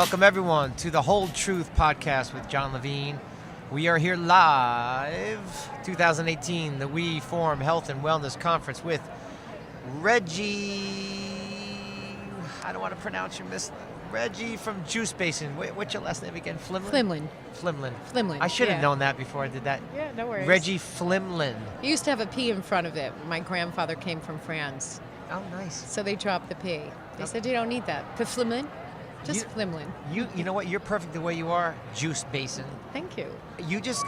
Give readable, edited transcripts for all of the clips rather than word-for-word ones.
Welcome, everyone, to the Hol-Truth Podcast with John Levine. We are here live, 2018, the WeForum Health and Wellness Conference with Reggie, I don't want to pronounce your Reggie from Basin. What's your last name again? Flimlin? Flimlin. I should have known that before I did that. Yeah, no worries. Reggie Flimlin. You used to have a P in front of it. My grandfather came from France. Oh, nice. So they dropped the P. They said, you don't need that. Flimlin? Just Flimlin. You know what? You're perfect the way you are. Basin. Thank you. You just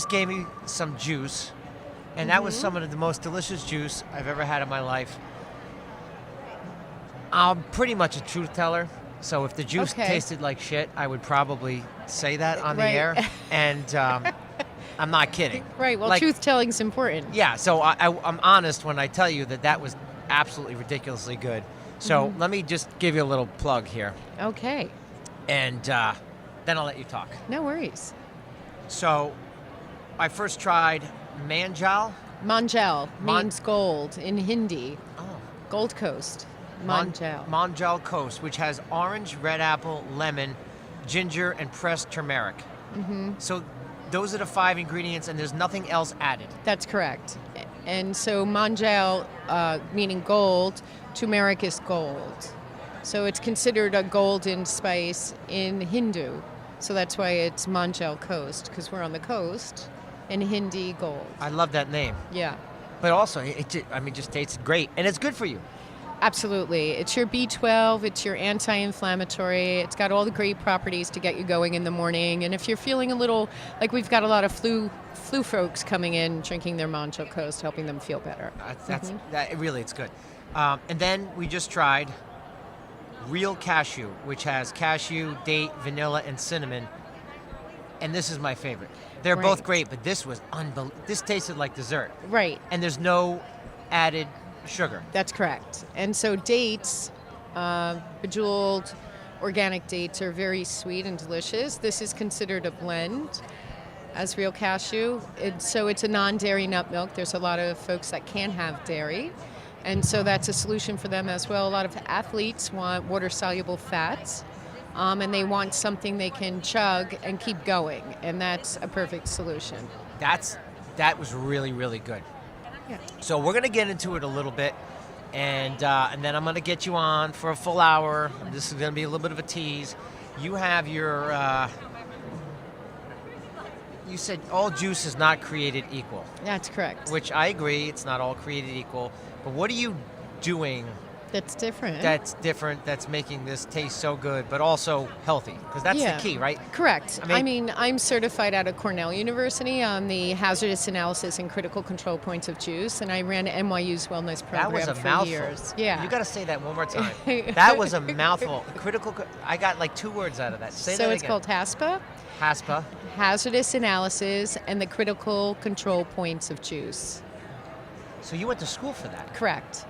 gave me some juice, and that was some of the most delicious juice I've ever had in my life. I'm pretty much a truth teller, so if the juice tasted like shit, I would probably say that on the air, and I'm not kidding. Right. Well, truth telling's important. Yeah. So I'm honest when I tell you that was absolutely ridiculously good. So let me just give you a little plug here. Okay. And then I'll let you talk. No worries. So I first tried Manjal. Manjal means gold in Hindi. Oh. Gold Coast. Manjal. Manjal Coast, which has orange, red apple, lemon, ginger, and pressed turmeric. So those are the 5 ingredients, and there's nothing else added. That's correct. And so Manjal, meaning gold, turmeric is gold. So it's considered a golden spice in Hindu. So that's why it's Manjal Coast, because we're on the coast, and Hindi gold. I love that name. Yeah. But also, it just tastes great, and it's good for you. Absolutely. It's your B12, it's your anti-inflammatory, it's got all the great properties to get you going in the morning. And if you're feeling a little, like we've got a lot of flu folks coming in, drinking their Manjal Coast, helping them feel better. It's good. And then we just tried Real Cashew, which has cashew, date, vanilla, and cinnamon. And this is my favorite. They're both great, but this was unbelievable. This tasted like dessert. Right. And there's no added sugar. That's correct. And so dates, bejeweled organic dates, are very sweet and delicious. This is considered a blend as Real Cashew. So it's a non-dairy nut milk. There's a lot of folks that can't have dairy. And so that's a solution for them as well. A lot of athletes want water-soluble fats, and they want something they can chug and keep going, and that's a perfect solution. That was really, really good. Yeah. So we're going to get into it a little bit, and then I'm going to get you on for a full hour. This is going to be a little bit of a tease. You have your... you said all juice is not created equal. That's correct. Which I agree, it's not all created equal. But what are you doing that's different? That's making this taste so good, but also healthy? Because that's the key, right? Correct. I mean, I'm certified out of Cornell University on the hazardous analysis and critical control points of juice, and I ran NYU's wellness program for years. That was a mouthful. Yeah. You got to say that one more time. That was a mouthful. I got like 2 words out of that. Say that again. So it's called HASPA. HASPA. Hazardous analysis and the critical control points of juice. So you went to school for that? Correct.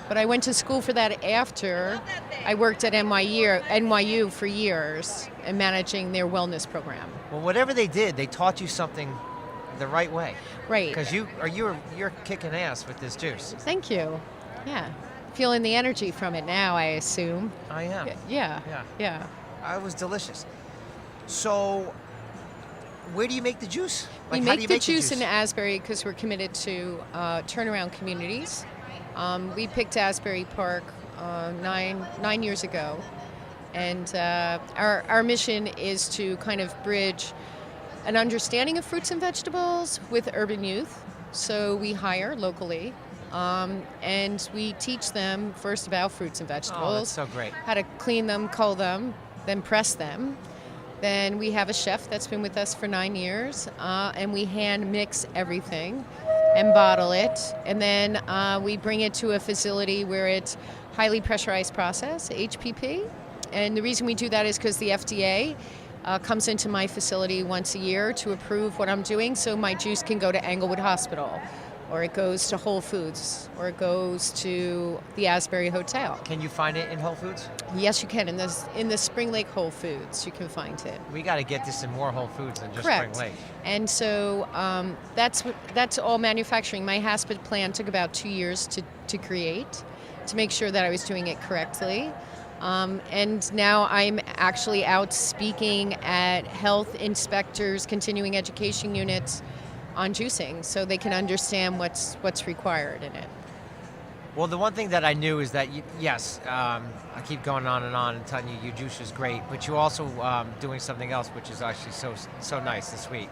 But I went to school for that after I worked at NYU for years and managing their wellness program. Well, whatever they did, they taught you something the right way. Right. Because you're kicking ass with this juice. Thank you. Yeah. Feeling the energy from it now, I assume. I am. Yeah. It was delicious. So, where do you make the juice? We make the juice in Asbury because we're committed to turnaround communities. We picked Asbury Park 9 years ago, and our mission is to kind of bridge an understanding of fruits and vegetables with urban youth. So we hire locally, and we teach them first about fruits and vegetables. Oh, that's so great. How to clean them, cull them, then press them. Then we have a chef that's been with us for 9 years, and we hand mix everything and bottle it. And then we bring it to a facility where it's highly pressurized process, HPP. And the reason we do that is because the FDA comes into my facility once a year to approve what I'm doing, so my juice can go to Englewood Hospital, or it goes to Whole Foods, or it goes to the Asbury Hotel. Can you find it in Whole Foods? Yes, you can. In the Spring Lake Whole Foods, you can find it. We got to get this in more Whole Foods than just Correct. Spring Lake. And so that's all manufacturing. My HASPA plan took about 2 years to create, to make sure that I was doing it correctly. And now I'm actually out speaking at health inspectors, continuing education units on juicing, so they can understand what's required in it. Well, the one thing that I knew is that, yes, I keep going on and telling you your juice is great, but you're also doing something else, which is actually so nice and sweet.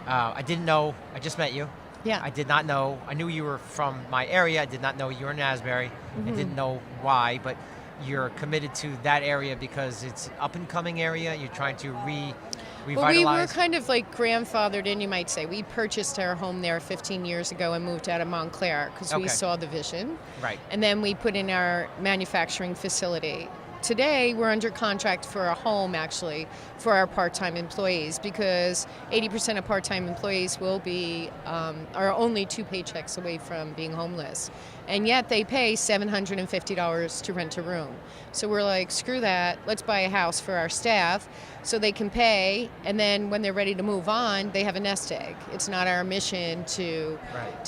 I didn't know, I just met you. Yeah. I did not know, I knew you were from my area, I did not know you were in Asbury. I didn't know why, but you're committed to that area because it's an up-and-coming area, you're trying to revitalize. Well, we were kind of like grandfathered in, you might say. We purchased our home there 15 years ago and moved out of Montclair because we saw the vision. Right. And then we put in our manufacturing facility. Today, we're under contract for a home, actually, for our part-time employees because 80% of part-time employees are only 2 paychecks away from being homeless. And yet they pay $750 to rent a room. So we're like, screw that, let's buy a house for our staff so they can pay, and then when they're ready to move on, they have a nest egg. It's not our mission to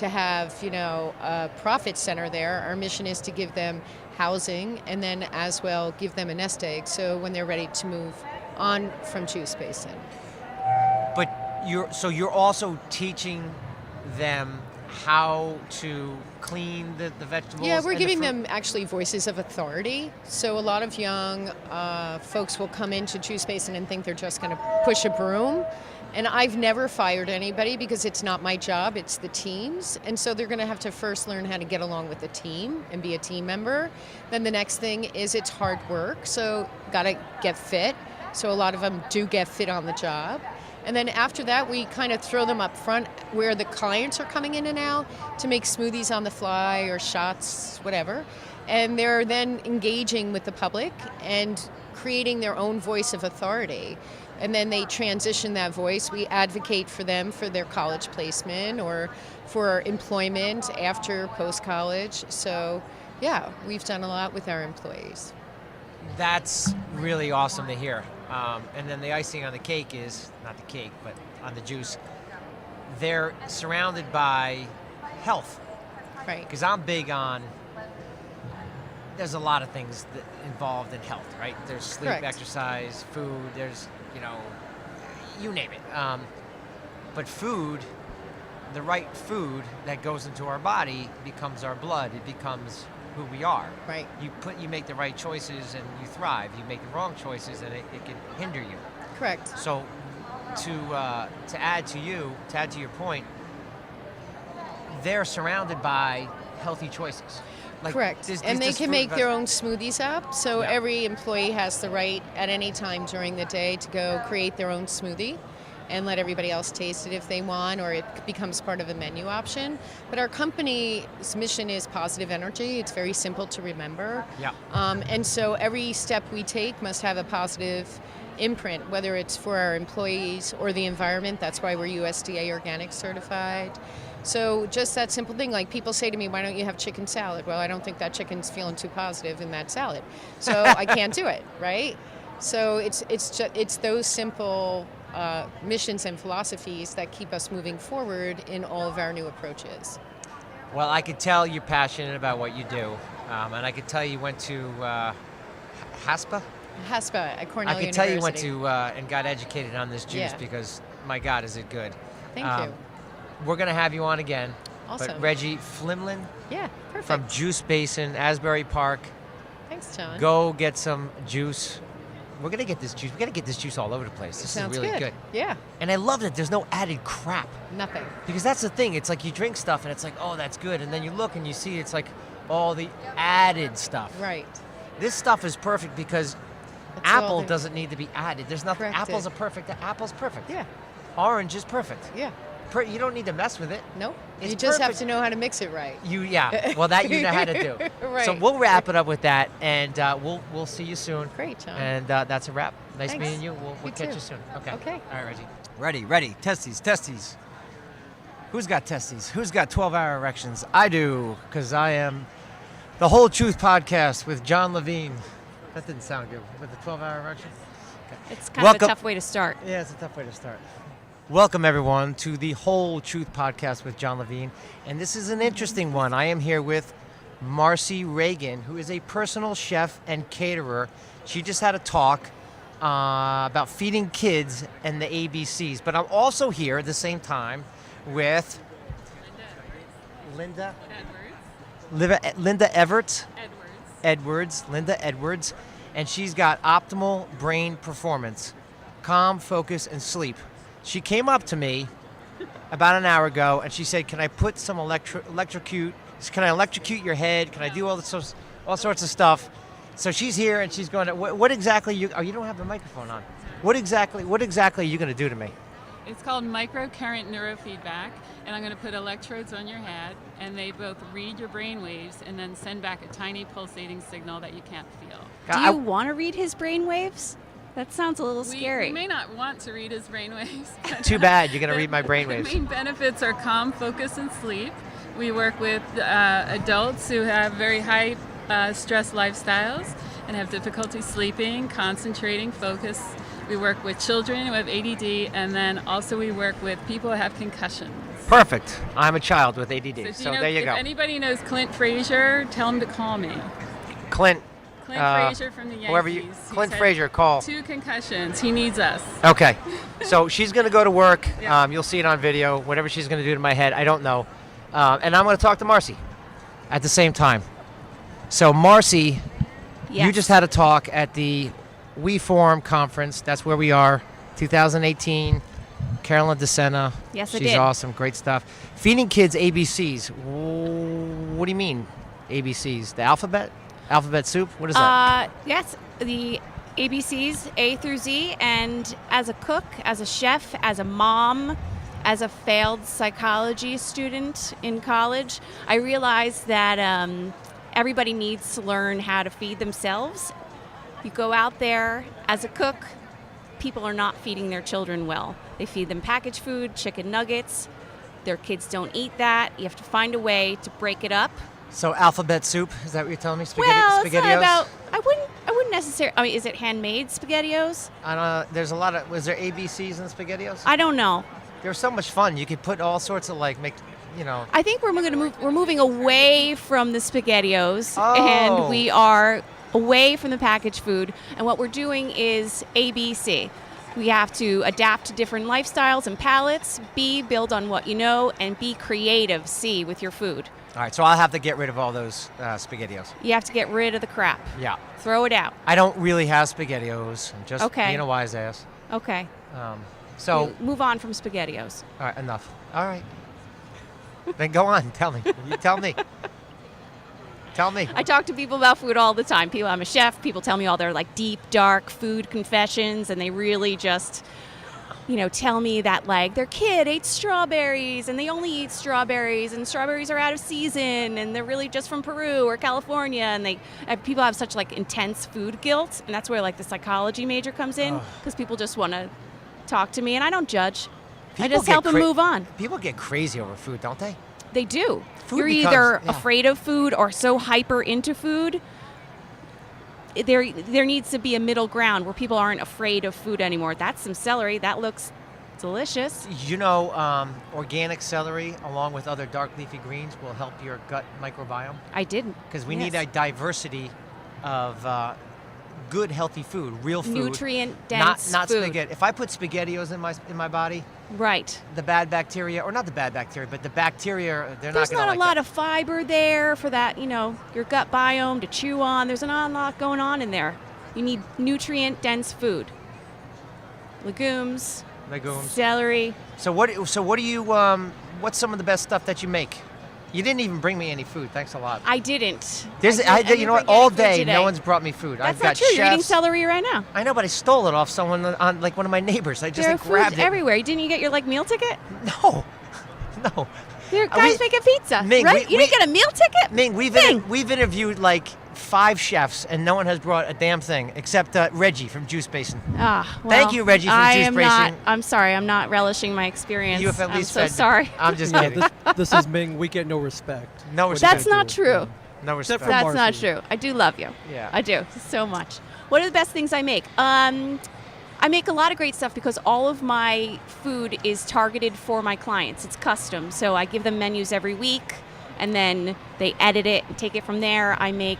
have, a profit center there. Our mission is to give them housing and then as well give them a nest egg so when they're ready to move on from Juice Basin. But you're also teaching them how to clean the vegetables? Yeah, we're and giving the fruit? them actually voices of authority. So a lot of young folks will come into Juice Basin and think they're just going to push a broom. And I've never fired anybody because it's not my job, it's the team's. And so they're going to have to first learn how to get along with the team and be a team member. Then the next thing is it's hard work, so got to get fit. So a lot of them do get fit on the job. And then after that, we kind of throw them up front where the clients are coming in and out to make smoothies on the fly or shots, whatever. And they're then engaging with the public and creating their own voice of authority. And then they transition that voice. We advocate for them for their college placement or for employment after post-college. So, yeah, we've done a lot with our employees. That's really awesome to hear. And then the icing on the cake is, not the cake, but on the juice, they're surrounded by health. Right. Because I'm big on, there's a lot of things involved in health, right? There's sleep, Correct. exercise, food, there's, you name it. But food, the right food that goes into our body becomes our blood. It becomes who we are. Right. You make the right choices and you thrive. You make the wrong choices and it can hinder you. Correct. So to add to your point, they're surrounded by healthy choices. Correct. And they can make their own smoothies up. So every employee has the right at any time during the day to go create their own smoothie and let everybody else taste it if they want, or it becomes part of a menu option. But our company's mission is positive energy. It's very simple to remember. Yeah. And so every step we take must have a positive imprint, whether it's for our employees or the environment. That's why we're USDA organic certified. So just that simple thing, like people say to me, why don't you have chicken salad? Well, I don't think that chicken's feeling too positive in that salad. So I can't do it, right? So it's those simple missions and philosophies that keep us moving forward in all of our new approaches. Well, I could tell you're passionate about what you do. And I could tell you went to HASPA? HASPA at Cornell University. I could tell you went to and got educated on this juice because, my God, is it good. Thank you. We're going to have you on again. Awesome. But Reggie Flimlin perfect. from Juice Basin, Asbury Park. Thanks, John. Go get some juice. We're going to get this juice. We're going to get this juice all over the place. This Sounds is really good. Yeah. And I love that there's no added crap. Nothing. Because that's the thing. It's like you drink stuff and it's like, oh, that's good. And then you look and you see it's like all the added stuff. Right. This stuff is perfect because It's all apple the- doesn't need to be added. There's nothing. Corrected. Apples are perfect. Apple's perfect. Yeah. Orange is perfect. Yeah. You don't need to mess with it. Nope. It's You just have perfect. to know how to mix it right. Well, that you know how to do. Right. So we'll wrap it up with that, and we'll see you soon. Great, John. And that's a wrap. Nice Thanks. meeting you. We'll You catch too. you soon. Okay. Okay. All right, Reggie. Ready. Testes. Who's got testes? Who's got 12-hour erections? I do, because I am the Hol-Truth Podcast with John Levine. That didn't sound good. With the 12-hour erection? It's kind of a tough way to start. Yeah, it's a tough way to start. Welcome, everyone, to the Hol-Truth Podcast with John Levine. And this is an interesting one. I am here with Marcy Ragan, who is a personal chef and caterer She just had a talk about feeding kids and the ABCs. But I'm also here at the same time with Linda Edwards, and she's got optimal brain performance, calm, focus, and sleep. She came up to me about an hour ago, and she said, "Can I put some electrocute? Can I electrocute your head? Can I do all sorts of stuff?" So she's here, and she's going to. What exactly you? Oh, you don't have the microphone on. What exactly are you going to do to me? It's called microcurrent neurofeedback, and I'm going to put electrodes on your head, and they both read your brain waves and then send back a tiny pulsating signal that you can't feel. Do you want to read his brain waves? That sounds a little scary. We may not want to read his brain waves. Too bad, you're going to read my brain waves. The main benefits are calm, focus, and sleep. We work with adults who have very high stress lifestyles and have difficulty sleeping, concentrating, focus. We work with children who have ADD, and then also we work with people who have concussions. Perfect. I'm a child with ADD, so there you go. If anybody knows Clint Frazier, tell him to call me. Clint Frazier from the Yankees. Clint Frazier, call. 2 concussions. He needs us. Okay. So she's going to go to work. Yeah. You'll see it on video. Whatever she's going to do to my head, I don't know. And I'm going to talk to Marcy at the same time. So Marcy, Yes. you just had a talk at the WeForum conference. That's where we are, 2018. Carolyn DeSena. Yes, I She's did. awesome. Great stuff. Feeding kids ABCs. What do you mean, ABCs? The alphabet? Alphabet soup? What is that? Yes, the ABCs, A through Z, and as a cook, as a chef, as a mom, as a failed psychology student in college, I realized that everybody needs to learn how to feed themselves. You go out there as a cook, people are not feeding their children well. They feed them packaged food, chicken nuggets. Their kids don't eat that. You have to find a way to break it up. So alphabet soup, is that what you're telling me? Well, SpaghettiOs? it's not about. I wouldn't necessarily. I mean, is it handmade SpaghettiOs? There's a lot of. Was there ABCs in SpaghettiOs? I don't know. They were so much fun. You could put all sorts of I think we're going to move. We're moving away from the SpaghettiOs, Oh. and we are away from the packaged food. And what we're doing is ABC. We have to adapt to different lifestyles and palates. B, build on what you know, and be creative. C, with your food. All right, so I'll have to get rid of all those SpaghettiOs. You have to get rid of the crap. Yeah. Throw it out. I don't really have SpaghettiOs. I'm just Okay. being a wise ass. Okay. So, Move on from SpaghettiOs. all right, enough. All right. Then go on. Tell me. You tell me. Tell me. I talk to people about food all the time. I'm a chef. People tell me all their deep, dark food confessions, and they really just, tell me that their kid ate strawberries and they only eat strawberries, and strawberries are out of season, and they're really just from Peru or California, and people have such intense food guilt, and that's where the psychology major comes in, because people just want to talk to me, and I don't judge. I just help them move on. People get crazy over food, don't they? They do. Food You're becomes- either yeah. afraid of food or so hyper into food. There needs to be a middle ground where people aren't afraid of food anymore. That's some celery. That looks delicious. Organic celery, along with other dark leafy greens, will help your gut microbiome. I didn't. Because we need a diversity of good, healthy food, real food. Nutrient-dense not food. spaghetti. If I put SpaghettiOs in my body, Right. the bad bacteria, or not the bad bacteria, but the bacteria, they're There's not going to not a lot of fiber there for that, your gut biome to chew on. There's not a lot going on in there. You need nutrient-dense food. Legumes, celery. So what do you? What's some of the best stuff that you make? You didn't even bring me any food. Thanks a lot. I didn't. You know what? All day, no one's brought me food. That's I've not got true. chefs. You're eating celery right now. I know, but I stole it off someone on one of my neighbors. I just There are grabbed foods it. everywhere. Didn't you get your meal ticket? No. There are guys making pizza, Ming, right? You didn't get a meal ticket? Ming, we've interviewed 5 chefs, and no one has brought a damn thing except Reggie from Juice Basin. Well, Thank you, Reggie, from Juice Basin. I'm sorry. I'm not relishing my experience. You have at least I'm so sorry. I'm just kidding. This is Ming. We get no respect. No What respect. you That's gonna not do? true. No respect. from That's Marcy. not true. I do love you. Yeah. I do so much. What are the best things I make? I make a lot of great stuff because all of my food is targeted for my clients. It's custom. So I give them menus every week, and then they edit it and take it from there. I make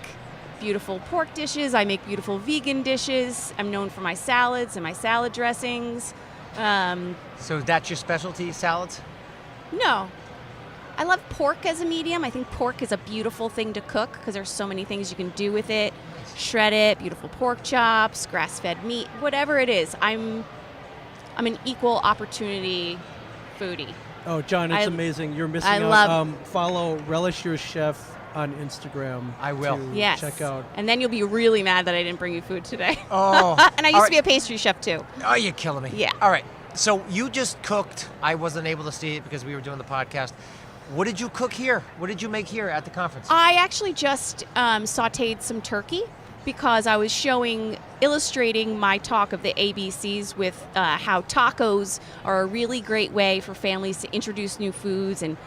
beautiful pork dishes. I make beautiful vegan dishes. I'm known for my salads and my salad dressings. So that's your specialty, salads? No. I love pork as a medium. I think pork is a beautiful thing to cook because there's so many things you can do with it. Shred it, beautiful pork chops, grass-fed meat, whatever it is. I'm an equal opportunity foodie. Oh, John, it's amazing. You're missing I out. love- Follow Relish Your Chef on Instagram. I will. to Yes. Check out. And then you'll be really mad that I didn't bring you food today. Oh. And I used to be a pastry chef too. Oh, you're killing me. Yeah. All right. So you just cooked. I wasn't able to see it because we were doing the podcast. What did you cook here? What did you make here at the conference? I actually just sauteed some turkey because I was illustrating my talk of the ABCs with how tacos are a really great way for families to introduce new foods and,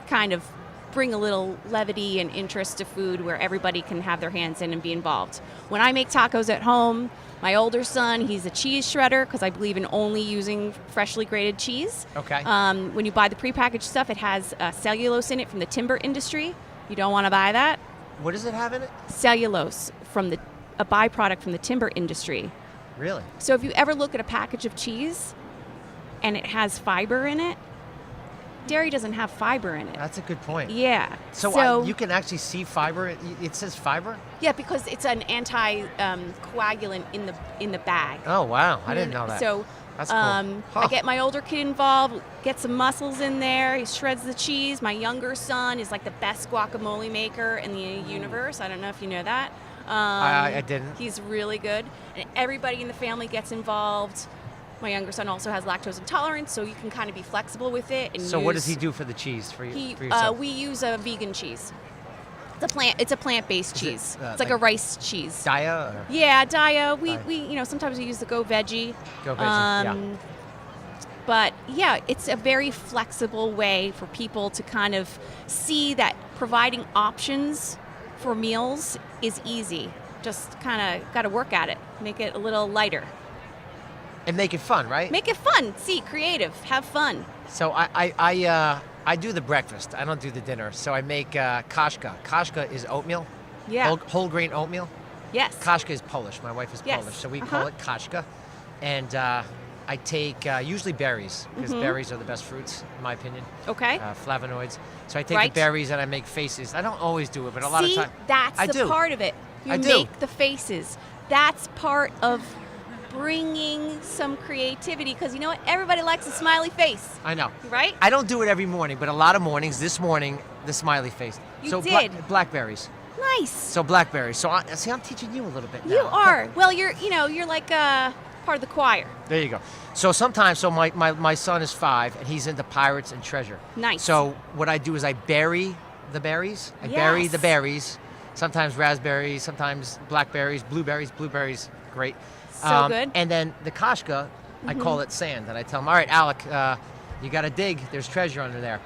kind of bring a little levity and interest to food where everybody can have their hands in and be involved. When I make tacos at home, my older son, he's a cheese shredder because I believe in only using freshly grated cheese. Okay. When you buy the prepackaged stuff, it has cellulose in it from the timber industry. You don't want to buy that. What does it have in it? Cellulose from a byproduct from the timber industry. Really? So if you ever look at a package of cheese and it has fiber in it, dairy doesn't have fiber in it. That's a good point. Yeah. So you can actually see fiber. It says fiber? Yeah, because it's an anti-coagulant in the bag. Oh, wow. I didn't know that. So That's cool. I get my older kid involved, get some mussels in there. He shreds the cheese. My younger son is like the best guacamole maker in the universe. I don't know if you know that. I didn't. He's really good. And everybody in the family gets involved. My younger son also has lactose intolerance, so you can kind of be flexible with it. And So what does he do for the cheese for you? For he, yourself? we use a vegan cheese. It's a plant-based Is it, cheese. It's like like a rice cheese. Daya? Or? Yeah, Daya. We Daya. Sometimes we use the Go Veggie. Go veggie, yeah. But yeah, it's a very flexible way for people to kind of see that providing options for meals is easy. Just kind of got to work at it. Make it a little lighter. And make it fun, right? Make it fun. See, creative. Have fun. So I do the breakfast. I don't do the dinner. So I make kashka. Kashka is oatmeal. Yeah. Whole grain oatmeal. Yes. Kashka is Polish. My wife is Yes. Polish, so we call it kashka. And I take usually berries because berries are the best fruits, in my opinion. Okay. Flavonoids. So I take Right. the berries and I make faces. I don't always do it, but a lot of See, times that's I the do. part of it. You I do. make the faces. That's part of bringing some creativity because you know what? Everybody likes a smiley face, I know. right? I don't do it every morning, but a lot of mornings. This morning, the smiley face. You so did. Blackberries. Nice. So blackberries. So I'm teaching you a little bit now. You are. Well, you're like part of the choir. There you go. So sometimes, my son is 5 and he's into pirates and treasure. Nice. So what I do is I bury the berries. I bury the Yes. berries. Sometimes raspberries, sometimes blackberries, blueberries, great. So good. And then the kashka, I call it sand. And I tell him, all right, Alec, you got to dig. There's treasure under there.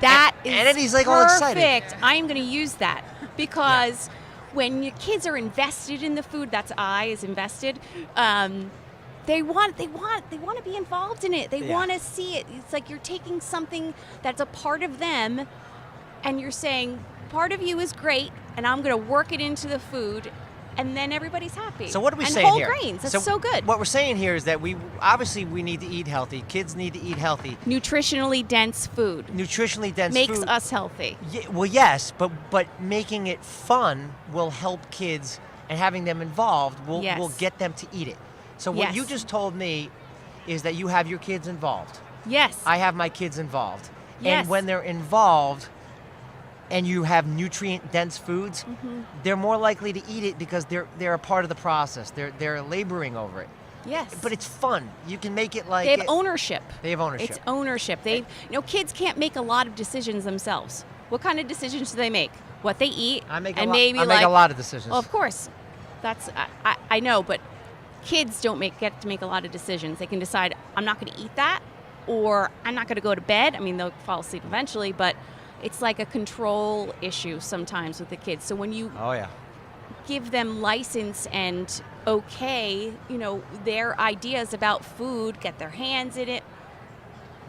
That is and then he's like perfect. all excited. I am going to use that because when your kids are invested in the food, that's I is invested. They want to be involved in it. They want to see it. It's like you're taking something that's a part of them, and you're saying part of you is great, and I'm going to work it into the food. And then everybody's happy. So what are we and saying whole here? grains, that's so good. What we're saying here is that we need to eat healthy. Kids need to eat healthy. Nutritionally dense food Nutritionally dense makes food. us healthy. Yeah, well, yes, but making it fun will help kids, and having them involved will get them to eat it. So what you just told me is that you have your kids involved. Yes. I have my kids involved. Yes. And when they're involved and you have nutrient-dense foods, they're more likely to eat it because they're a part of the process. They're laboring over it. Yes. But it's fun. You can make it like They have ownership. They have ownership. It's ownership. Kids can't make a lot of decisions themselves. What kind of decisions do they make? What they eat. I make and a maybe lot. I make a lot of decisions. Well, of course, that's I know, but kids don't get to make a lot of decisions. They can decide I'm not going to eat that, or I'm not going to go to bed. I mean, they'll fall asleep eventually, but it's like a control issue sometimes with the kids. So when you give them license and their ideas about food, get their hands in it,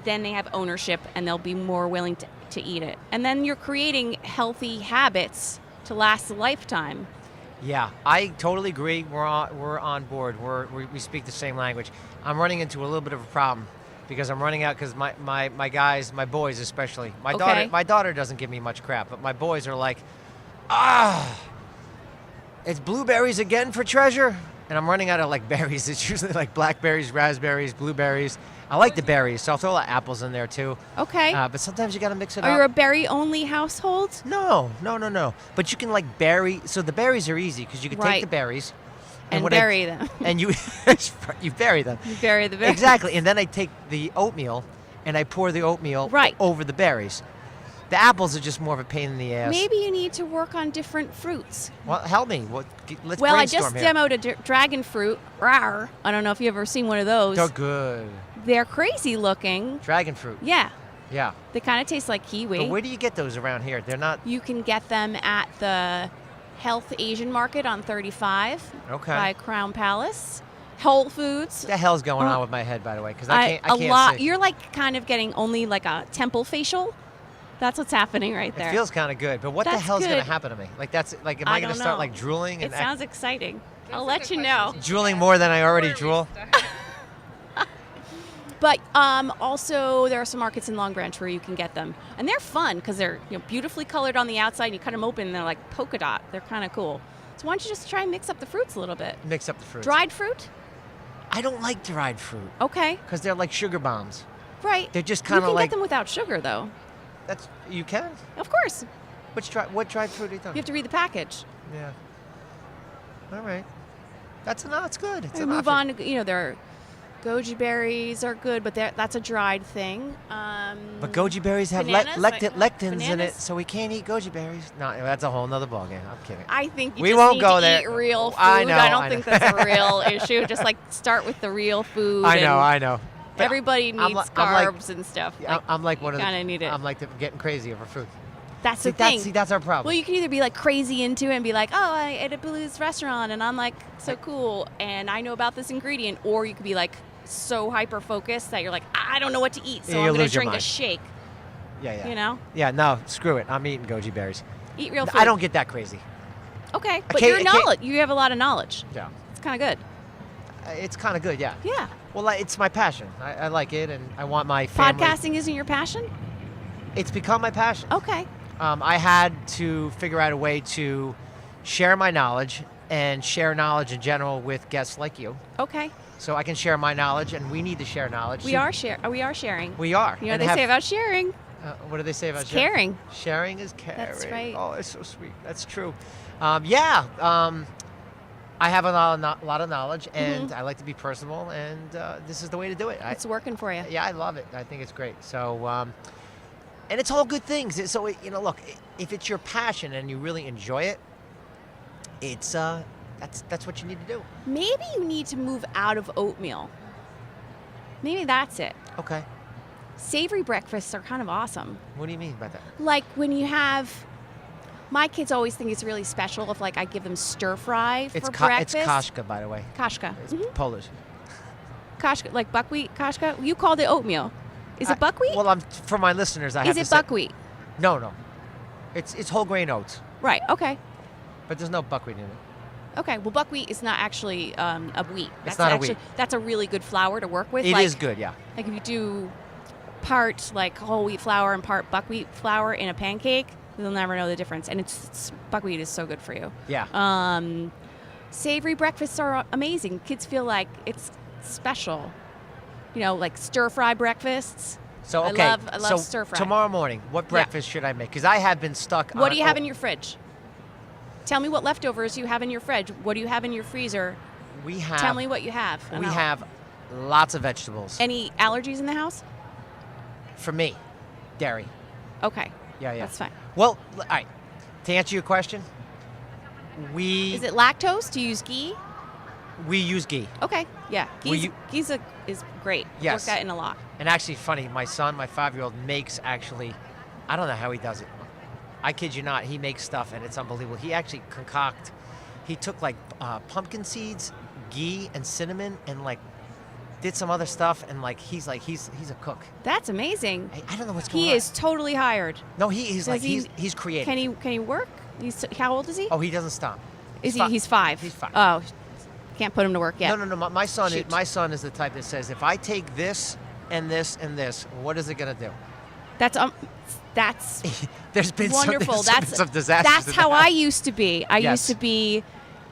then they have ownership and they'll be more willing to eat it. And then you're creating healthy habits to last a lifetime. Yeah, I totally agree. We're on board. We speak the same language. I'm running into a little bit of a problem because I'm running out because my guys, my boys especially, my daughter doesn't give me much crap, but my boys are like, it's blueberries again for treasure, and I'm running out of like berries. It's usually like blackberries, raspberries, blueberries. I like the berries, so I'll throw apples in there too. Okay. But sometimes you got to mix it up. Are you a berry-only household? No. But you can like berry. So the berries are easy because you can take the berries and bury them. And you bury them. You bury the berries. Exactly. And then I take the oatmeal and I pour the oatmeal over the berries. The apples are just more of a pain in the ass. Maybe you need to work on different fruits. Well, help me. Let's Well, I brainstorm just here. demoed a dragon fruit. Rawr. I don't know if you've ever seen one of those. They're good. They're crazy looking. Dragon fruit. Yeah. Yeah. They kind of taste like kiwi. But where do you get those around here? They're not. You can get them at the Health Asian Market on 35 by Crown Palace. Whole Foods. What the hell's going on with my head, by the way? Because I can't a lot. see. You're like kind of getting only like a temple facial. That's what's happening right there. It feels kind of good, but what the hell's going to happen to me? Like am I going to start like drooling? It sounds exciting. I'll let you know. Drooling more than I already drool. But also there are some markets in Long Branch where you can get them, and they're fun because they're beautifully colored on the outside. And you cut them open, and they're like polka dot. They're kind of cool. So why don't you just try and mix up the fruits a little bit? Mix up the fruits. Dried fruit? I don't like dried fruit. Okay. Because they're like sugar bombs. Right. They're just kind of You like. can get them without sugar, though. You can? Of course. What dried fruit are you talking? You have to read the package. Yeah. All right. It's good. It's We move on. There are goji berries are good, but that's a dried thing. But goji berries have bananas, lectins in it, so we can't eat goji berries. No, that's a whole nother ballgame. I'm kidding. I think we just won't need go to there. Eat real food. I know. I don't think that's a real issue. Just like start with the real food. I know. But everybody needs carbs and stuff. I'm like one of the. Kind of need it. I'm like getting crazy over food. That's the thing. That's our problem. Well, you can either be like crazy into it and be like, oh, I ate at Blue's restaurant and I'm like so cool and I know about this ingredient, or you could be like so hyper focused that you're like, I don't know what to eat, so I'm going to drink a shake. Yeah. You know? Yeah, no, screw it. I'm eating goji berries. Eat real food. I don't get that crazy. Okay, but you have a lot of knowledge. Yeah. It's kind of good. It's kind of good, yeah. Yeah. Well, it's my passion. I like it, and I want my family. Podcasting isn't your passion? It's become my passion. Okay. I had to figure out a way to share my knowledge and share knowledge in general with guests like you. Okay. So I can share my knowledge, and we need to share knowledge. We are sharing. We are. You know what they say about sharing? What do they say about it's caring? Sharing is caring. That's right. Oh, it's so sweet. That's true. I have a lot of knowledge, and I like to be personal, and this is the way to do it. It's working for you. Yeah, I love it. I think it's great. So, and it's all good things. So, look, if it's your passion and you really enjoy it, it's that's what you need to do. Maybe you need to move out of oatmeal. Maybe that's it. Okay. Savory breakfasts are kind of awesome. What do you mean by that? Like when you have, my kids always think it's really special if like I give them stir fry for breakfast. It's kashka, by the way. Kashka. It's Polish. Kashka, like buckwheat kashka. You called it oatmeal. Is it buckwheat? Well, for my listeners, I have to say. Is it buckwheat? No. It's whole grain oats. Right. Okay. But there's no buckwheat in it. Okay. Well, buckwheat is not actually a wheat. It's not a wheat. That's a really good flour to work with. It is good, yeah. Like if you do part like whole wheat flour and part buckwheat flour in a pancake, you'll never know the difference. And it's buckwheat is so good for you. Yeah. Savory breakfasts are amazing. Kids feel like it's special. Like stir fry breakfasts. So okay. I love stir fry. Tomorrow morning, what breakfast should I make? Because I have been stuck. What do you have in your fridge? Tell me what leftovers you have in your fridge. What do you have in your freezer? Tell me what you have. We have lots of vegetables. Any allergies in the house? For me, dairy. Okay. Yeah. That's fine. Well, all right. To answer your question, Is it lactose? Do you use ghee? We use ghee. Okay. Yeah. Ghee is great. Yes. Work that in a lot. And actually, funny, my son, my 5-year-old, makes I don't know how he does it. I kid you not, he makes stuff and it's unbelievable. He actually he took like pumpkin seeds, ghee, and cinnamon, and like did some other stuff, and like he's a cook. That's amazing. I don't know what's going on. He is totally hired. No, he's creative. Can he work? How old is he? Oh, he doesn't stop. Is he? He's 5. He's 5. Oh, can't put him to work yet. No. My son. Shoot. My son is the type that says, if I take this and this and this, what is it going to do? That's There's been wonderful. some disasters. That's how I used to be. I Yes. used to be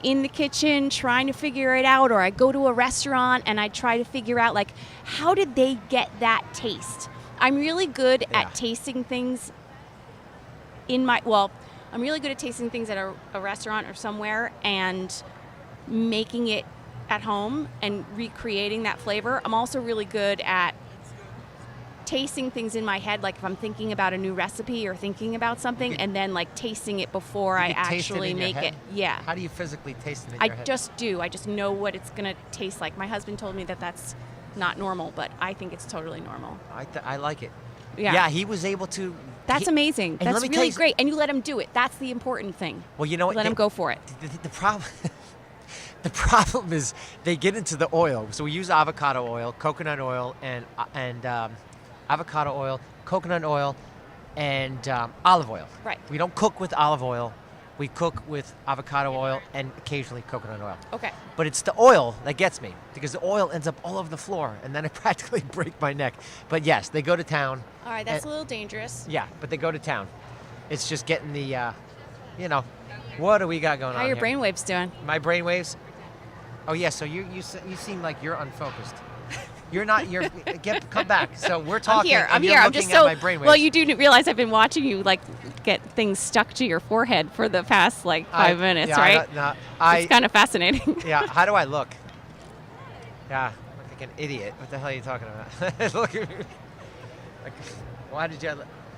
in the kitchen trying to figure it out, or I go to a restaurant and I try to figure out, like, how did they get that taste? I'm really good Yeah. at tasting things I'm really good at tasting things at a restaurant or somewhere and making it at home and recreating that flavor. I'm also really good at tasting things in my head, like if I'm thinking about a new recipe or thinking about something, and then like tasting it before I You can taste actually in your make head? it. Yeah. How do you physically taste it in I your head? just do. I just know what it's going to taste like. My husband told me that that's not normal, but I think it's totally normal. I like it. Yeah. Yeah, he was able to. That's amazing. and That's let me tell really you- great. And you let him do it. That's the important thing. Well, you know what? Let him go for it. The problem. The problem is they get into the oil. So we use avocado oil, coconut oil, and avocado oil, coconut oil, and olive oil. Right. We don't cook with olive oil. We cook with avocado oil and occasionally coconut oil. Okay. But it's the oil that gets me, because the oil ends up all over the floor, and then I practically break my neck. But yes, they go to town. All right. That's a little dangerous. Yeah, but they go to town. It's just getting the, what do we got going How on your here? brainwaves doing? My brainwaves? Oh, yeah, so you seem like you're unfocused. You're not, come back. So we're talking, I'm and here. you're I'm just looking at my brainwaves. Well, you do realize I've been watching you like get things stuck to your forehead for the past like 5 minutes, yeah, right? It's kind of fascinating. Yeah, how do I look? Yeah, I look like an idiot. What the hell are you talking about? Look at me. Like, why did you?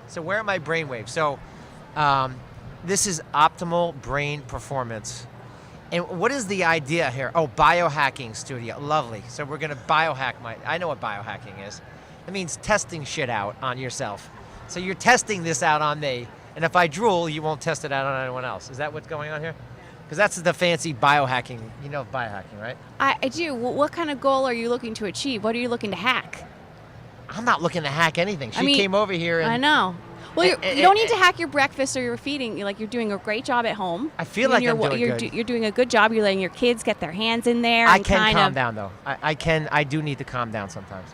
So where are my brainwaves? So this is optimal brain performance. And what is the idea here? Oh, biohacking studio. Lovely. So we're going to biohack I know what biohacking is. It means testing shit out on yourself. So you're testing this out on me, and if I drool, you won't test it out on anyone else. Is that what's going on here? Because that's the fancy biohacking. You know biohacking, right? I do. What kind of goal are you looking to achieve? What are you looking to hack? I'm not looking to hack anything. She came over here and... I know. Well, you don't need to hack your breakfast or your feeding. You're doing a great job at home. I feel like I'm doing good. You're doing a good job. You're letting your kids get their hands in there. I can calm down, though. I do need to calm down sometimes.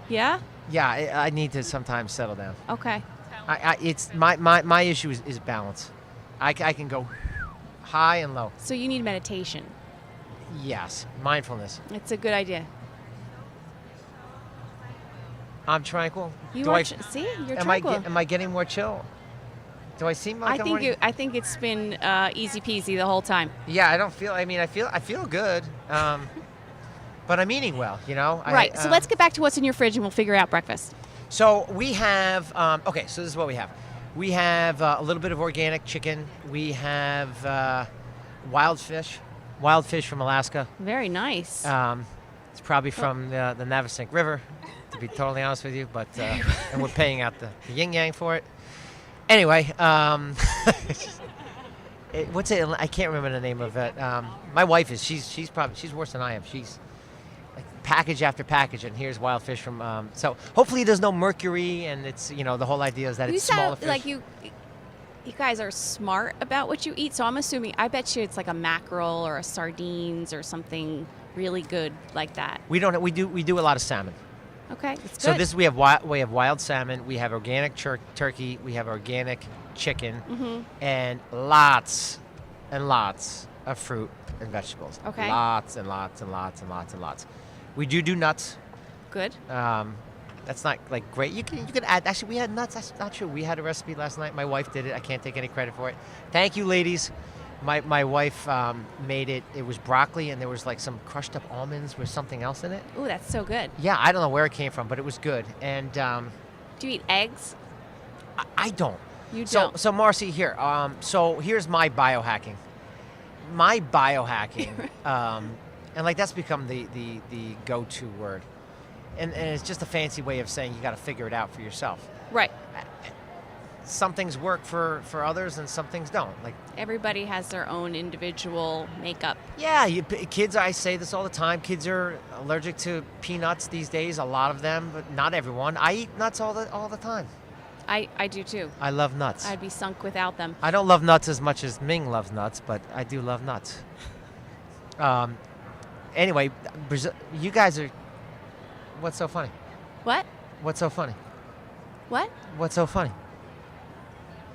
Yeah? Yeah, I need to sometimes settle down. Okay. It's my issue is balance. I can go high and low. So you need meditation. Yes, mindfulness. It's a good idea. I'm tranquil. See, you're am tranquil. Am I getting more chill? Do I seem like I think it's been easy peasy the whole time. Yeah, I don't feel. I mean, I feel good. But I'm eating well. Right. So let's get back to what's in your fridge, and we'll figure out breakfast. So we have. Okay. So this is what we have. We have a little bit of organic chicken. We have wild fish from Alaska. Very nice. It's probably from the Navasink River, to be totally honest with you. But and we're paying out the yin yang for it. Anyway, what's it? I can't remember the name of it. My wife is. She's worse than I am. She's like package after package, and here's wild fish from. So hopefully there's no mercury, and it's the whole idea is that it's smaller fish. Like you guys are smart about what you eat. So I'm assuming. I bet you it's like a mackerel or a sardines or something really good like that. We do a lot of salmon. Okay, that's So good. we have wild salmon, we have organic turkey, we have organic chicken, and lots of fruit and vegetables. Okay. Lots and lots and lots and lots and lots. We do nuts. Good. That's not like great. You could add. Actually, we had nuts. That's not true. We had a recipe last night. My wife did it. I can't take any credit for it. Thank you, ladies. My wife made it. It was broccoli, and there was like some crushed up almonds with something else in it. Ooh, that's so good. Yeah, I don't know where it came from, but it was good. And Do you eat eggs? I don't. You don't. So Marcy, here. So here's my biohacking. My biohacking, and like that's become the go-to word, and it's just a fancy way of saying you got to figure it out for yourself. Right. Some things work for others, and some things don't. Like Everybody has their own individual makeup. yeah, kids. I say this all the time. Kids are allergic to peanuts these days. A lot of them, but not everyone. I eat nuts all the time. I do too. I love nuts. I'd be sunk without them. I don't love nuts as much as Ming loves nuts, but I do love nuts. Anyway, Brazil, you guys are. What's so funny? What? What's so funny? What? What's so funny?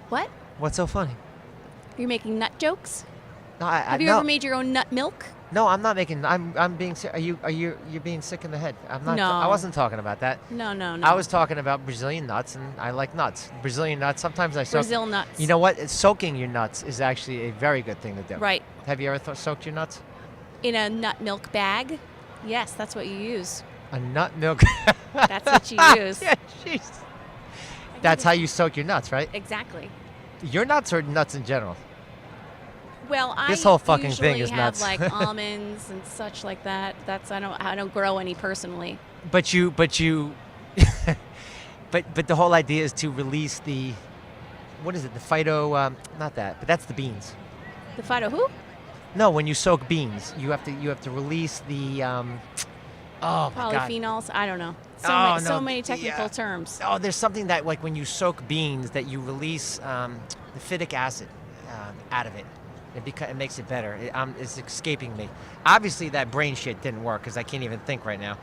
What? What's so funny? Are you making nut jokes? No, Have you ever made your own nut milk? No, I'm not making. I'm being. You're being sick in the head. I'm not. No. I wasn't talking about that. No. I was talking about Brazilian nuts, and I like nuts. Brazilian nuts. Sometimes I soak. Brazil nuts. You know what? Soaking your nuts is actually a very good thing to do. Right. Have you ever soaked your nuts? In a nut milk bag? Yes, that's what you use. A nut milk. That's what you use. Yeah, jeez. That's how you soak your nuts, right? Exactly. Your nuts or nuts in general? Well, This I whole fucking usually thing is have nuts. like almonds and such like that. I don't grow any personally. But you, but the whole idea is to release the, what is it? The phyto, not that, but that's the beans. The phyto who? No, when you soak beans, you have to release the, oh my God. Polyphenols. I don't know. Oh, So no, many technical yeah. terms. Oh, there's something that like when you soak beans that you release the phytic acid out of it. It makes it better. It's escaping me. Obviously, that brain shit didn't work because I can't even think right now.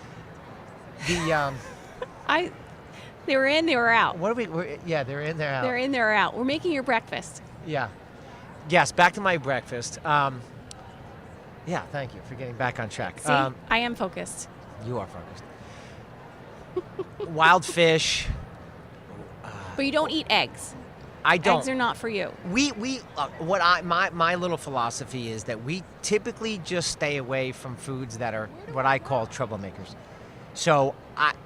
The They were in, they were out. what are we? Yeah, they're in there. They're in, they're out. We're making your breakfast. Yeah. Yes. Back to my breakfast. Yeah. Thank you for getting back on track. See, I am focused. You are focused. Wild fish. But you don't eat eggs. I don't. Eggs are not for you. We my little philosophy is that we typically just stay away from foods that are what I call troublemakers. So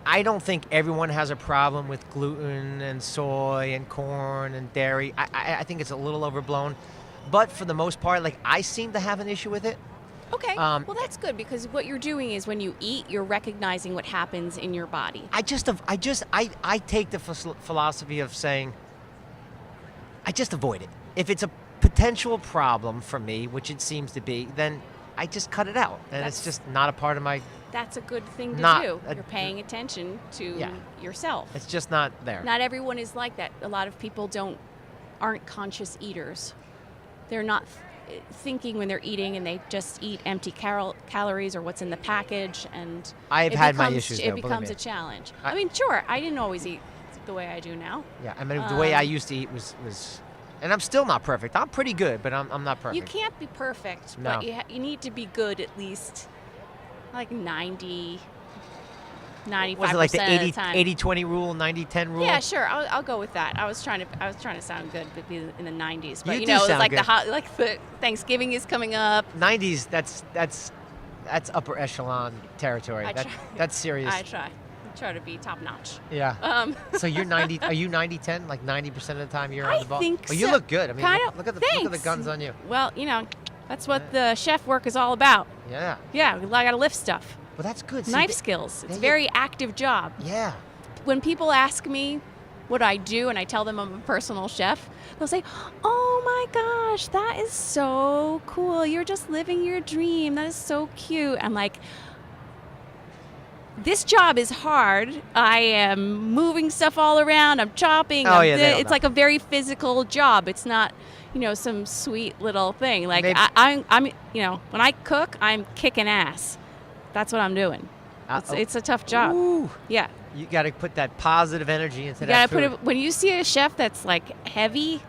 I don't think everyone has a problem with gluten and soy and corn and dairy. I think it's a little overblown, but for the most part, like I seem to have an issue with it. Okay. Well, that's good because what you're doing is when you eat, you're recognizing what happens in your body. I take the philosophy of saying I just avoid it. If it's a potential problem for me, which it seems to be, then I just cut it out, and it's just not a part of my. That's a good thing to do. You're paying attention to yourself. It's just not there. Not everyone is like that. A lot of people aren't conscious eaters. They're not thinking when they're eating, and they just eat empty calories or what's in the package, and I've had my issues. It becomes a challenge. I mean, sure, I didn't always eat the way I do now. Yeah, I mean, the way I used to eat was, and I'm still not perfect. I'm pretty good, but I'm not perfect. You can't be perfect, No. but you need to be good at least like 90, 95% Was it like the of the time. 80-20 rule, 90-10 rule? Yeah, sure. I'll go with that. I was trying to sound good, but be in the 90s. But You you do know, it's sound like good. the Thanksgiving is coming up. 90s. That's upper echelon territory. That's serious. I try to be top notch. Yeah. So you're 90. Are you 90-10? Like 90% of the time you're on the ball. I think Well, you so. look good. I mean, Kind of. look at the Thanks. guns on you. Well, you know, that's what the chef work is all about. Yeah. Yeah, I got to lift stuff. Well, that's good. See, Knife skills. It's there a you- very active job. Yeah. When people ask me what I do and I tell them I'm a personal chef, they'll say, "Oh my gosh, that is so cool. You're just living your dream. That is so cute." I'm like, this job is hard. I am moving stuff all around. I'm chopping. Oh, yeah, they don't it's know. like a very physical job. It's not, some sweet little thing. Like Maybe- I'm, when I cook, I'm kicking ass. That's what I'm doing. It's a tough job. Ooh. Yeah. You got to put that positive energy into You that gotta food. put it. When you see a chef that's like heavy,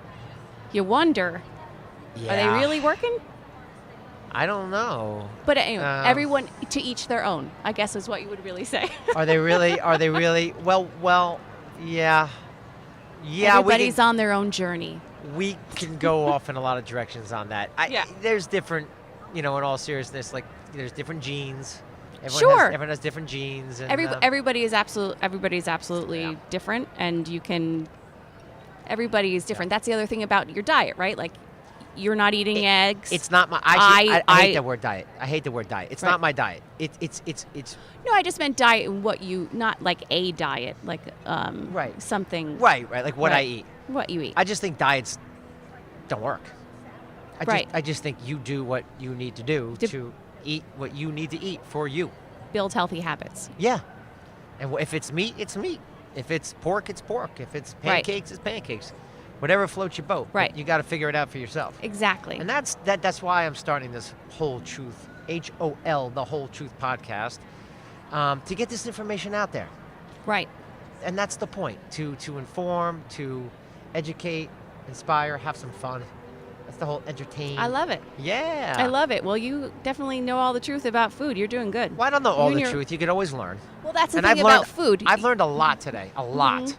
you wonder, are they Yeah. really working? I don't know. But anyway, Um, everyone to each their own, I guess is what you would really say. Are they really? Well, yeah. Yeah, Everybody's on their own journey. we can go off in a lot of directions on that. Yeah. There's different, in all seriousness, like there's different genes. Sure. Everyone has different genes. And, Everybody is absolutely Yeah. different, and everybody is different. That's the other thing about your diet, right? Like, you're not eating eggs. It's not my. I hate the word diet. I hate the word diet. It's Right. not my diet. It's. No, I just meant diet and what you, not like a diet, like Right. something. Right. Like what I Right. eat. What you eat. I just think diets don't work. Right. I just think you do what you need to do Dep- to eat what you need to eat for you. Build healthy habits. Yeah. And if it's meat, it's meat. If it's pork, it's pork. If it's Right. pancakes, it's pancakes. Whatever floats your boat. Right. But you got to figure it out for yourself. Exactly. And that's why I'm starting this Hol-Truth, H-O-L, the Hol-Truth podcast, to get this information out there. Right. And that's the point, to inform, to educate, inspire, have some fun. That's the whole entertain. I love it. Yeah. I love it. Well, you definitely know all the truth about food. You're doing good. Well, I don't know all You and the your- truth. You could always learn. Well, that's the And thing I've about learned, food. I've learned a lot today. A lot. Mhm.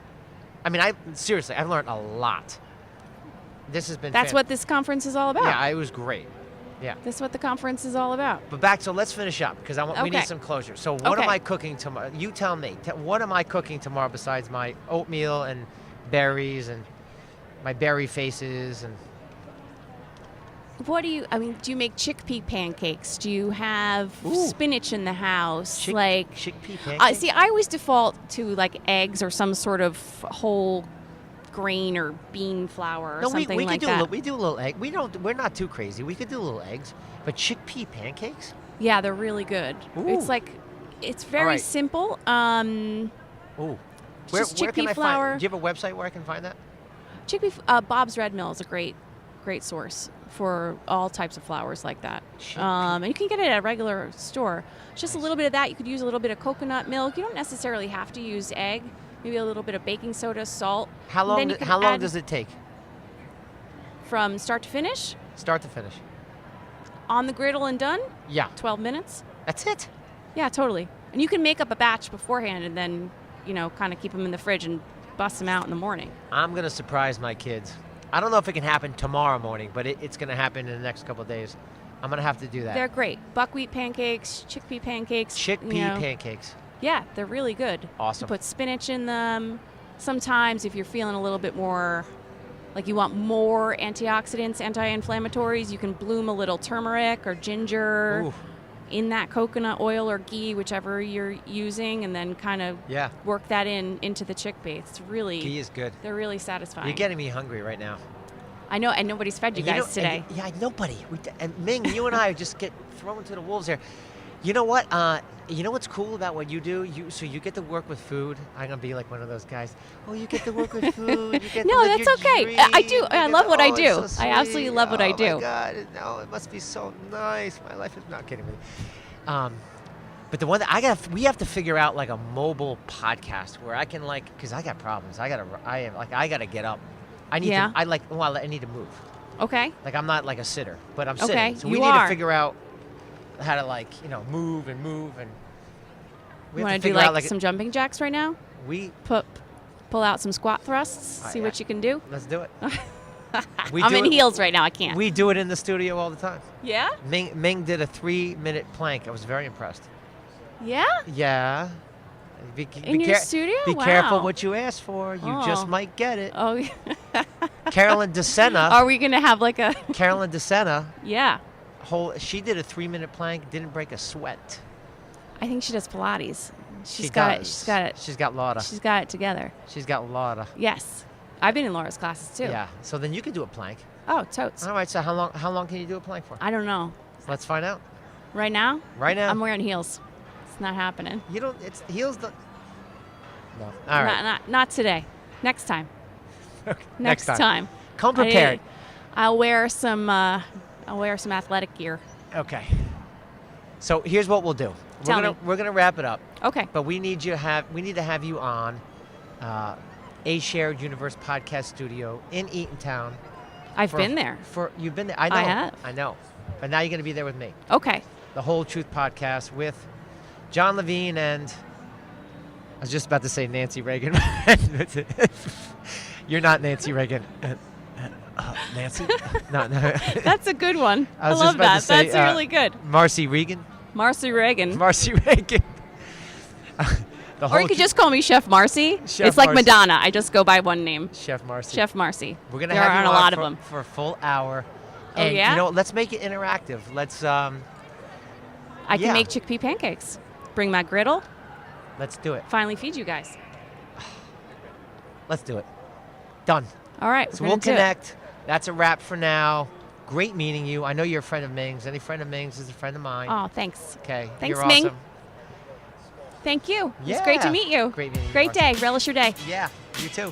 I mean, seriously, I've learned a lot. This has been That's what this conference is all about. Yeah, it was great. Yeah. That's what the conference is all about. But so let's finish up because we need Okay. some closure. So what am Okay. I cooking tomorrow? You tell me. What am I cooking tomorrow besides my oatmeal and berries and my berry faces and What do you do you make chickpea pancakes? Do you have Ooh. spinach in the house? chickpea pancakes? See, I always default to like eggs or some sort of whole grain or bean flour or No, something we like could do that. we do a little egg. We're not too crazy. We could do little eggs, but chickpea pancakes? Yeah, they're really good. Ooh. It's very right. simple. Ooh. Where Just can chickpea I flour. find? Do you have a website where I can find that? Bob's Red Mill is a great source for all types of flours like that. And you can get it at a regular store. Just a little bit of that. You could use a little bit of coconut milk. You don't necessarily have to use egg. Maybe a little bit of baking soda, salt. How And long? then you can How long add does it take? from start to finish? Start to finish. On the griddle and done? Yeah. 12 minutes? That's it. Yeah, totally. And you can make up a batch beforehand and then, kind of keep them in the fridge and bust them out in the morning. I'm gonna surprise my kids. I don't know if it can happen tomorrow morning, but it's gonna happen in the next couple of days. I'm gonna have to do that. They're great. Buckwheat pancakes, chickpea pancakes. Chickpea pancakes. Yeah, they're really good. Awesome. You put spinach in them. Sometimes if you're feeling a little bit more like you want more antioxidants, anti-inflammatories, you can bloom a little turmeric or ginger Ooh. in that coconut oil or ghee, whichever you're using, and then kind of Yeah. work that into the chickpea. It's really, Ghee is good. they're really satisfying. You're getting me hungry right now. I know, and nobody's fed you And guys today. Nobody. And Ming, you and I just get thrown to the wolves here. You know what? You know what's cool about what you do? So you get to work with food. I'm gonna be like one of those guys. Oh, you get to work with food. You get to No, live that's your okay. dream. I do. You I get love to- what I oh, do. it's so I absolutely sweet. love what I Oh do. my God! No, it must be so nice. My life is not kidding me. But the one that we have to figure out like a mobile podcast where I can because I got problems. I gotta get up. I need Yeah. to. I need to move. Okay. Like I'm not like a sitter, but I'm Okay, sitting. So we you need are. to figure out how to move and we You have want to to do figure out some jumping jacks right now? we Pull out some squat thrusts. See what you can do. let's do it. I'm in heels right now. I can't. We do it in the studio all the time. Yeah. Ming did a 3-minute plank. I was very impressed. Yeah. Yeah. In your studio? Be careful Wow. what you ask for. You just Oh. might get it. Oh. Carolyn DeSena. Are we gonna have like a? Carolyn DeSena. Yeah. She did a 3-minute plank. Didn't break a sweat. I think she does Pilates. She She's got does. it. She's got it. She's got Laura. She's got it together. She's got Laura. Yes. I've been in Laura's classes too. Yeah. So then you can do a plank. Oh, totes. All right. So how long can you do a plank for? I don't know. Let's find out. Right now? Right now. I'm wearing heels. It's not happening. You don't. It's heels. No. All right. Not today. Next time. Next time. Come I- prepared. I'll wear some athletic gear. Okay. So here's what we'll do. Tell me. We're gonna wrap it up. Okay. But we need to have you on a Shared Universe podcast studio in Eatontown. I've been there. You've been there. I know. I have. I know. But now you're gonna be there with me. Okay. The Hol-Truth Podcast with John Levine and I was just about to say Nancy Reagan. You're not Nancy Reagan. Nancy? No. That's a good one. I was just love about that. to say, That's really good. Marcy Regan. Marcy Ragan. Marcy Reagan. Or you could just call me Chef Marcy. Chef it's like Marcy. Madonna. I just go by one name. Chef Marcy. Chef Marcy. We're gonna there have aren't you a on lot of them. for a full hour. Oh, And yeah? you know, let's make it interactive. Let's I can yeah. make chickpea pancakes. Bring my griddle. let's do it. Finally feed you guys. Let's do it. Done. All right. So we're we'll gonna do it. connect. That's a wrap for now. Great meeting you. I know you're a friend of Ming's. Any friend of Ming's is a friend of mine. Oh, thanks. Okay. Thanks, you're Ming. awesome. Thank you. It's great to Yeah. meet you. Great meeting you, Great Marcy. day. Relish your day. Yeah, you too.